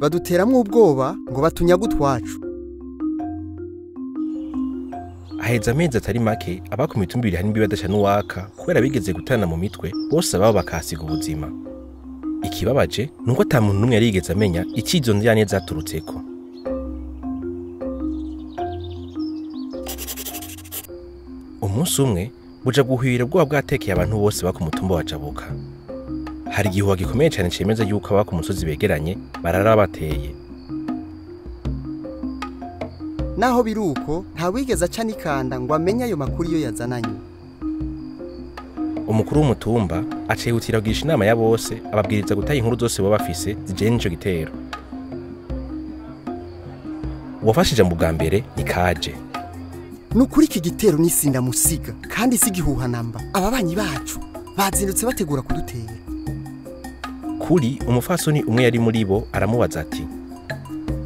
baduteramwo ubwoba ngo batunyaga utwacu. Aheza amezi atari make abako mitumba ibiri hanimbi badasha n'uwaka kubera bigeze gutana mu mitwe bose babo bakasiga ubuzima. Ikibabaje nuko ata muntu numwe yarigeze amenya ikizo ndyane zaturutseko. Umunsi umwe buja guhwira bwo bwatekeye abantu bose bako mutumba wa Jabuka. Hari igihuha gikomeye cyane cemeza yuko abako musozi begeranye barara bateye. Naho biruko nta wigeze aca nikanda ngo amenye ayo makuru yo yazananye. Umukuru w'umutumba acehutira kugisha inama ya bose ababwiriza gutaha inkuru zose baba bafise zijanye n'ico gitero. Uwafashije mu bwa mbere ni Kaje. Nukuri iki gitero nisinda musiga kandi sigihuha namba. Ababanyi bacu bazindutse bategura kudutera. Kuri umufasoni umwe yari muri bo aramubaza ati: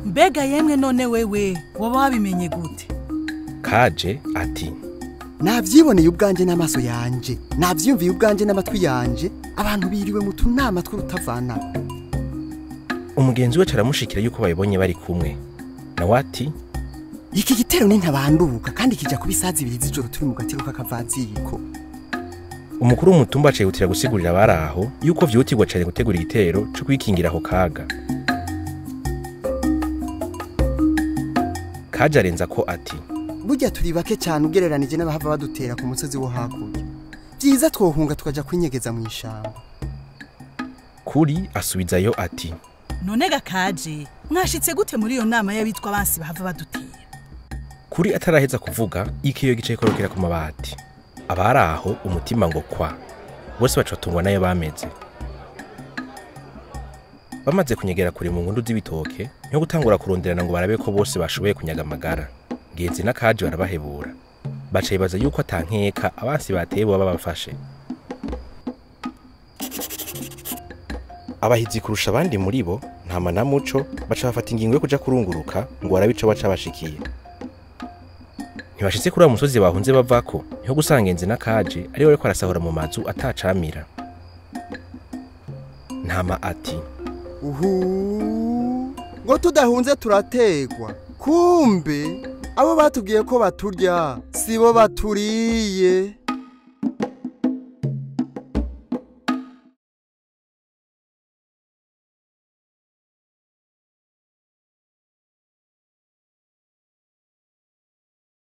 Mbega yemwe none wewe woba wabimenye gute? Kaje ati: Navyiboneye ubwanje n'amaso yanje, navyumviye ubwanje n'amatwi yanje, abantu biriwe mu tunama tw'urutavana. Umugenzi we caramushikira yuko bayibonye bari kumwe. Nawe ati: Iki gitero ni ntabanduka kandi kija kubisazi ibiri z'ijoro turi mu gatero k'akavaziko. Umukuru w'umutumba acehutira gusigurira baraho yuko vyutirwa cyane gutegura igitero cyo kwikingira aho kaga. Kaje arenza ko ati: Burya turi bake cyane ugereranije n'abahava badutera ku musozi wo hakurya. Byiza twohunga tukaja kwinyegeza mu ishamba. Kuri asubizayo ati: None Kaje mwashitse gute muri iyo nama y'abitwa abansi bahava badutera? Kuri ataraheza kuvuga ikiyo gicaye korokera ku mabati. Abaraho umutima ngo kwa. Bose bacatungwa nayo bameze. Bamaze kunyegera kuri mu ngundu z'ibitoke nyo gutangura kuronderana ngo barabe ko bose bashoboye kunyaga amagara. Ngenzi na Kaje barabahebura. Bacaye baza yuko atankeka abansi bateye bo babafashe. Abahizi kurusha abandi muri bo ntama na muco baca bafata ingingo yo kuja kurunguruka ngo barabica baca bashikiye. Ntibashitse kuri wa musozi bahunze bavako niho gusanga Ngenzi na Kaje ari we ko arasahura mu mazu atacamira. Ntama ati: ngo tudahunze turategwa. Kumbe abo batubwiye ko baturya sibo baturiye.